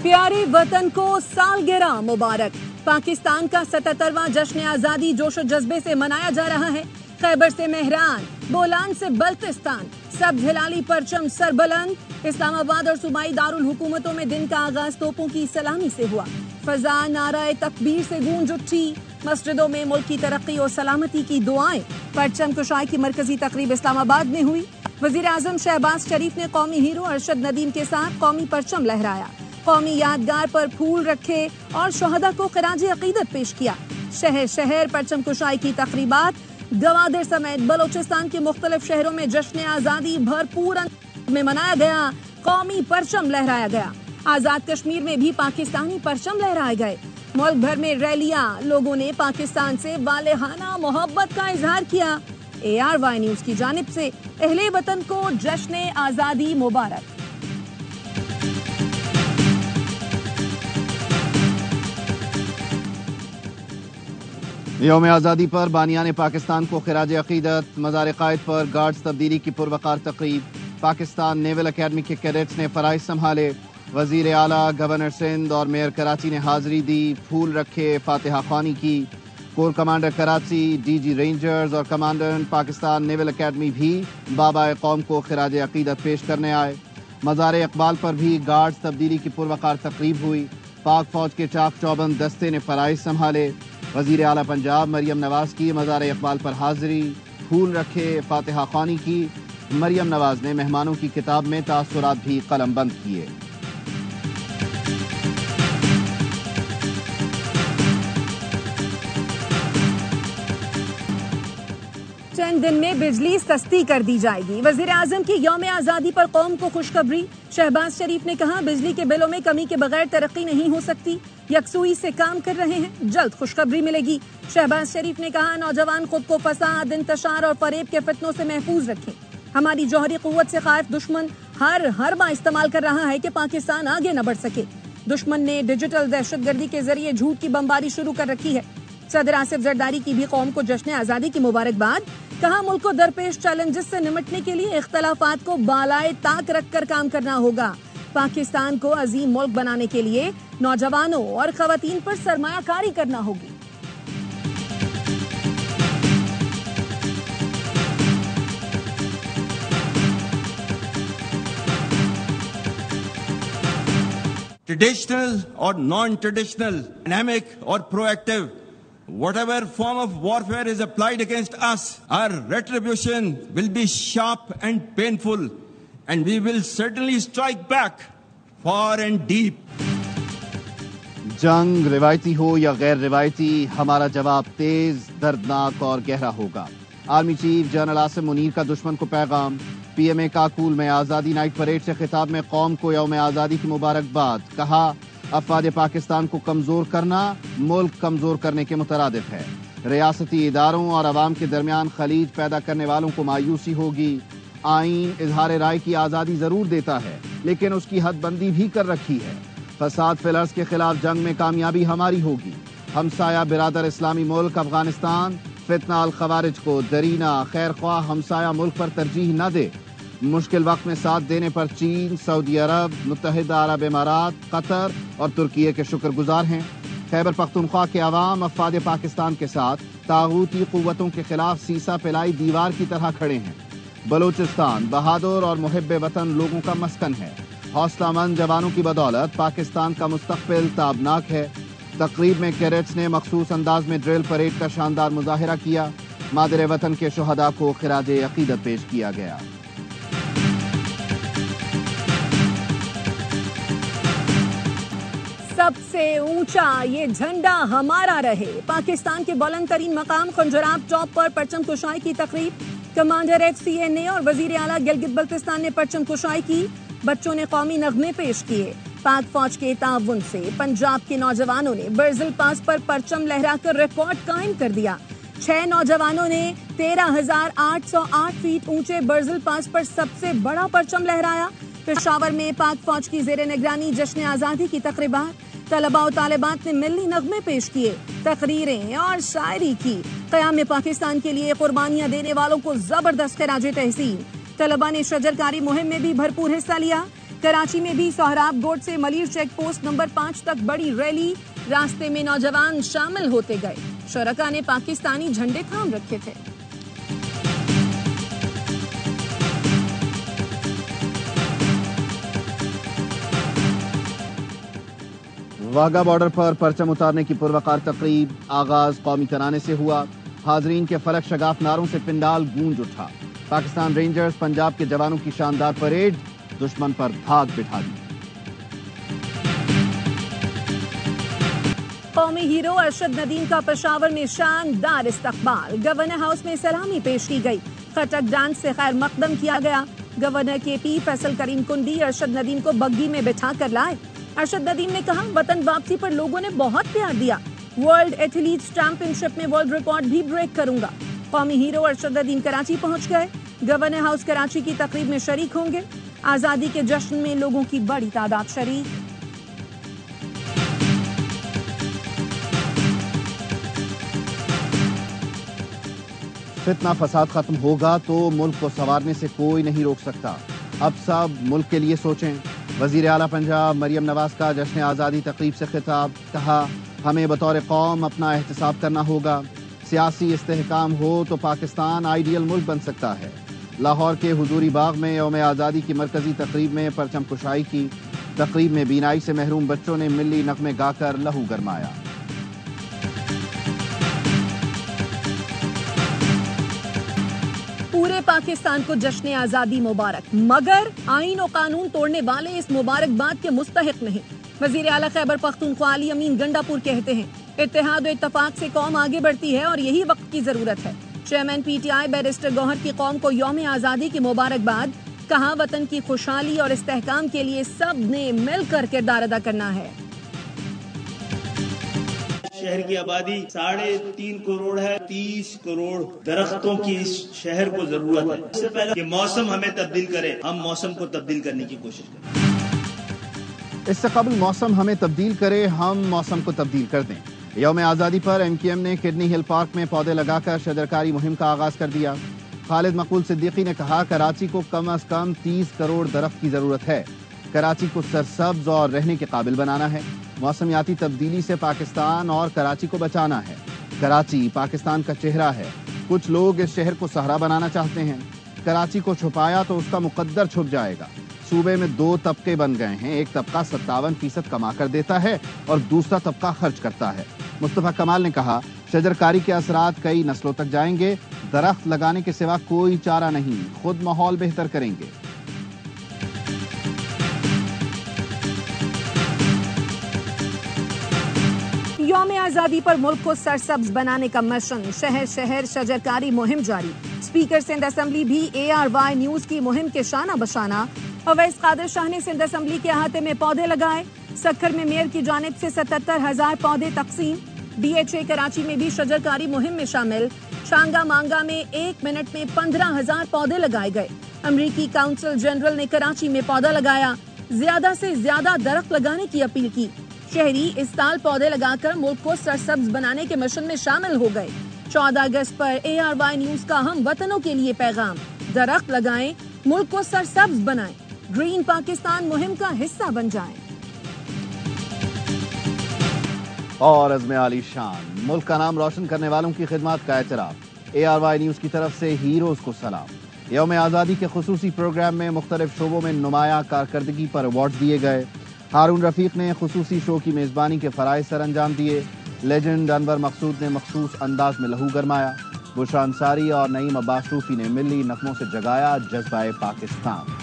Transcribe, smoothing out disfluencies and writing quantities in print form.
प्यारे वतन को सालगिरह मुबारक। पाकिस्तान का 77वां जश्न आजादी जोश जज्बे से मनाया जा रहा है। खैबर से मेहरान, बोलान से बल्तिस्तान, सब हिलाली परचम सरबलंद। इस्लामाबाद और सूबाई दारुल हुकूमतों में दिन का आगाज तोपों की सलामी से हुआ। फजा नाराए तकबीर से गूंज उठी। मस्जिदों में मुल्क की तरक्की और सलामती की दुआएं। परचम कुशाई की मरकजी तकरीब इस्लामाबाद में हुई। वजीर आजम शहबाज शरीफ ने कौमी हीरो अरशद नदीम के साथ कौमी परचम लहराया। कौमी यादगार पर फूल रखे और शहदा को खिराजे अकीदत पेश किया। शहर शहर परचम कुशाई की तकरीबात। गवादर समेत बलोचिस्तान के मुख्तलिफ शहरों में जश्न आजादी भरपूर में मनाया गया। कौमी परचम लहराया गया। आजाद कश्मीर में भी पाकिस्तानी परचम लहराए गए। मुल्क भर में रैलियां। लोगों ने पाकिस्तान से वालेहाना मोहब्बत का इजहार किया। ARY न्यूज की जानिब से अहले वतन को जश्न आजादी मुबारक। यौम आज़ादी पर बानियान पाकिस्तान को खिराज अकीदत। मज़ार क़ायद पर गार्ड्स तब्दीली की पुरवकार तकरीब। पाकिस्तान नेवल अकेडमी के कैडेट्स ने फ़राइज़ संभाले। वज़ीर आला, गवर्नर सिंध और मेयर कराची ने हाज़िरी दी। फूल रखे, फातिहा ख़्वानी की। Core commander Karachi, DG rangers और कमांडेंट पाकिस्तान नेवल अकेडमी भी बाबा कौम को खिराज अकीदत पेश करने आए। मज़ार इकबाल पर भी गार्ड्स तब्दीली की पुरवकार तकरीब हुई। पाक फ़ौज के चाक चौबंद दस्ते ने फ़राइज़ संभाले। वज़ीर आला पंजाब मरियम नवाज की मज़ार इकबाल पर हाज़िरी। फूल रखे, फातिहा ख़्वानी की। मरियम नवाज ने मेहमानों की किताब में तासुरात भी कलम बंद किए। चंद दिन में बिजली सस्ती कर दी जाएगी। वज़ीर आज़म की यौम आज़ादी पर कौम को खुशखबरी। शहबाज शरीफ ने कहा, बिजली के बिलों में कमी के बगैर तरक्की नहीं हो सकती। यकसुई से काम कर रहे हैं, जल्द खुशखबरी मिलेगी। शहबाज शरीफ ने कहा, नौजवान खुद को फसाद, इंतशार और फरेब के फितनों से महफूज रखें। हमारी जौहरी कुव्वत से खाइफ दुश्मन हर हरबा इस्तेमाल कर रहा है कि पाकिस्तान आगे न बढ़ सके। दुश्मन ने डिजिटल दहशतगर्दी के जरिए झूठ की बमबारी शुरू कर रखी है। सदर आसिफ जरदारी की भी कौम को जश्न आज़ादी की मुबारकबाद। कहा, मुल्क को दरपेश चैलेंजेस से निमटने के लिए इख्तलाफात को बालाए ताक रख कर काम करना होगा। पाकिस्तान को अजीम मुल्क बनाने के लिए नौजवानों और खवातीन पर सरमायाकारी करना होगी। ट्रेडिशनल और नॉन ट्रेडिशनल, डायनामिक और proactive, whatever form of warfare is applied against us, our retribution will be sharp and painful, and we will certainly strike back far and deep. जंग रिवायती हो या गैर रिवायती, हमारा जवाब तेज, दर्दनाक और गहरा होगा। Army chief general Asim Munir का दुश्मन को पैगाम। PMA काकूल में आज़ादी नाइट परेड से खिताब में कौम को यौम आज़ादी की मुबारकबाद। कहा, अफवाद पाकिस्तान को कमजोर करना मुल्क कमजोर करने के मुतरादिफ है। रियासती इदारों और अवाम के दरमियान खलीज पैदा करने वालों को मायूसी होगी। आईन इजहार राय की आज़ादी जरूर देता है, लेकिन उसकी हदबंदी भी कर रखी है। फसाद फिलर्स के खिलाफ जंग में कामयाबी हमारी होगी। हमसाया बिरादर इस्लामी मुल्क अफगानिस्तान फितना अल खवारिज को दरीना खैर ख्वाह हमसाया मुल्क पर तरजीह न दे। मुश्किल वक्त में साथ देने पर चीन, सऊदी अरब, मुत्तहिदा अरब इमारात, कतर और तुर्की के शुक्रगुजार हैं। खैबर पख्तूनख्वा के अवाम अफवाद पाकिस्तान के साथ तागूती कुव्वतों के खिलाफ सीसा पिलाई दीवार की तरह खड़े हैं। बलोचिस्तान बहादुर और मुहिब्बे वतन लोगों का मस्कन है। हौसलामंद जवानों की बदौलत पाकिस्तान का मुस्तकबिल ताबनाक है। तकरीब में कैडेट्स ने मखसूस अंदाज में ड्रिल परेड का शानदार मुजाहिरा किया। मादरे वतन के शुहदा को खिराजे अकीदत पेश किया गया। सबसे ऊंचा ये झंडा हमारा रहे। पाकिस्तान के बुलंद तरीन मकाम खुंजराब चौक पर परचम कुशाई की तकरीब। कमांडर HCNA और वजीर आला गिलगित बल्तिस्तान ने परचम कुशाई की। बच्चों ने कौमी नगमे पेश किए। पाक फौज के ताउन से पंजाब के नौजवानों ने बर्जिल पास पर परचम लहराकर रिकॉर्ड कायम कर दिया। 6 नौजवानों ने 13,808 फीट ऊंचे बर्जिल पास पर सबसे बड़ा परचम लहराया। पेशावर में पाक फौज की जेर निगरानी जश्न आज़ादी की तकरीबात। तलबा और तालिबात ने मिल्ली नगमे पेश किए, तकरीरें और शायरी की। क़याम पाकिस्तान के लिए कुर्बानियां देने वालों को जबरदस्त खिराजे तहसीन। طلبہ نے شجرکاری مہم میں بھی بھرپور حصہ لیا. کراچی میں بھی سہراب گوٹ سے ملیر چیک پوسٹ نمبر 5 تک بڑی ریلی. راستے میں نوجوان شامل ہوتے گئے. شرکاء نے پاکستانی جھنڈے تھام رکھے تھے. واگا بارڈر پر پرچم اتارنے کی پروقار تقریب. آغاز قومی ترانے سے ہوا. حاضرین کے فلک شگاف نعروں سے پنڈال گونج اٹھا. پاکستان رینجرز پنجاب کے جوانوں کی شاندار پریڈ. دشمن پر دھاک بٹھا دی. قومی ہیرو ارشد ندیم کا پشاور میں شاندار استقبال. گورنر ہاؤس میں سلامی پیش کی گئی. کھٹک ڈانس سے خیر مقدم کیا گیا. گورنر کے پی فیصل کریم کنڈی ارشد ندیم کو بگی میں بٹھا کر لائے. ارشد ندیم نے کہا وطن واپسی پر لوگوں نے بہت پیار دیا. ورلڈ ایتھلیٹس چیمپئن شپ میں ورلڈ ریکارڈ بھی بریک کروں گا. قومی ہیرو ارشد ندیم کراچی پہنچ گئے. گورنر ہاؤس کراچی کی تقریب میں شریک ہوں گے. آزادی کے جشن میں لوگوں کی بڑی تعداد شریک. فتنہ فساد ختم ہوگا تو ملک کو سنوارنے سے کوئی نہیں روک سکتا. اب سب ملک کے لیے سوچیں. وزیر اعلیٰ پنجاب مریم نواز کا جشن آزادی تقریب سے خطاب. کہا ہمیں بطور قوم اپنا احتساب کرنا ہوگا. سیاسی استحکام ہو تو پاکستان آئیڈیل ملک بن سکتا ہے. لاہور کے حضوری باغ میں یوم آزادی کی مرکزی تقریب میں پرچم کشائی کی. تقریب میں بینائی سے محروم بچوں نے ملی نغمے گا کر لہو گرمایا. پورے پاکستان کو جشن آزادی مبارک، مگر آئین و قانون توڑنے والے اس مبارکباد کے مستحق نہیں. وزیر اعلیٰ خیبر پختونخوا علی امین گنڈاپور کہتے ہیں اتحاد و اتفاق سے قوم آگے بڑھتی ہے اور یہی وقت کی ضرورت ہے. چیئرمین پی ٹی آئی بیرسٹر گوہر کی قوم کو یوم آزادی کی مبارکباد. کہا وطن کی خوشحالی اور استحکام کے لیے سب نے مل کر کردار ادا کرنا ہے. شہر کی آبادی 3.5 کروڑ ہے. 30 کروڑ درختوں کی اس شہر کو ضرورت ہے. اس سے پہلے کہ موسم ہمیں تبدیل کرے، ہم موسم کو تبدیل کرنے کی کوشش کریں. اس سے قبل موسم ہمیں تبدیل کرے، ہم موسم کو تبدیل کر دیں. یوم آزادی پر ایم کیو ایم نے کڈنی ہل پارک میں پودے لگا کر شجرکاری مہم کا آغاز کر دیا. خالد مقبول صدیقی نے کہا کراچی کو کم از کم 30 کروڑ درخت کی ضرورت ہے. کراچی کو سرسبز اور رہنے کے قابل بنانا ہے. موسمیاتی تبدیلی سے پاکستان اور کراچی کو بچانا ہے. کراچی پاکستان کا چہرہ ہے. کچھ لوگ اس شہر کو صحرا بنانا چاہتے ہیں. کراچی کو چھپایا تو اس کا مقدر چھپ جائے گا. صوبے میں 2 طبقے بن گئے ہیں. ایک طبقہ 57% کما کر دیتا ہے اور دوسرا طبقہ خرچ کرتا ہے. مصطفیٰ کمال نے کہا شجرکاری کے اثرات کئی نسلوں تک جائیں گے. درخت لگانے کے سوا کوئی چارہ نہیں. خود ماحول بہتر کریں گے. یوم آزادی پر ملک کو سرسبز بنانے کا مشن. شہر شہر شجرکاری مہم جاری. اسپیکر سندھ اسمبلی بھی ARY نیوز کی مہم کے شانہ بشانہ. اویس قادر شاہ نے سندھ اسمبلی کے احاطے میں پودے لگائے. سکھر میں میئر کی جانب سے 77,000 پودے تقسیم. DHA کراچی میں بھی شجرکاری مہم میں شامل. شانگا مانگا میں 1 منٹ میں 15,000 پودے لگائے گئے. امریکی کونسل جنرل نے کراچی میں پودا لگایا. زیادہ سے زیادہ درخت لگانے کی اپیل کی. شہری اس سال پودے لگا کر ملک کو سرسبز بنانے کے مشن میں شامل ہو گئے. 14 اگست پر ARY نیوز کا ہم وطنوں کے لیے پیغام. درخت لگائیں، ملک کو سرسبز بنائیں. گرین پاکستان مہم کا حصہ بن جائیں. اور عزم عالی شان ملک کا نام روشن کرنے والوں کی خدمات کا اعتراف. ARY نیوز کی طرف سے ہیروز کو سلام. یوم آزادی کے خصوصی پروگرام میں مختلف شعبوں میں نمایاں کارکردگی پر ایوارڈ دیے گئے. ہارون رفیق نے خصوصی شو کی میزبانی کے فرائض سر انجام دیے. لیجنڈ انور مقصود نے مخصوص انداز میں لہو گرمایا. بشرا انصاری اور نعیم عباس صوفی نے ملی نغموں سے جگایا جذبہ پاکستان.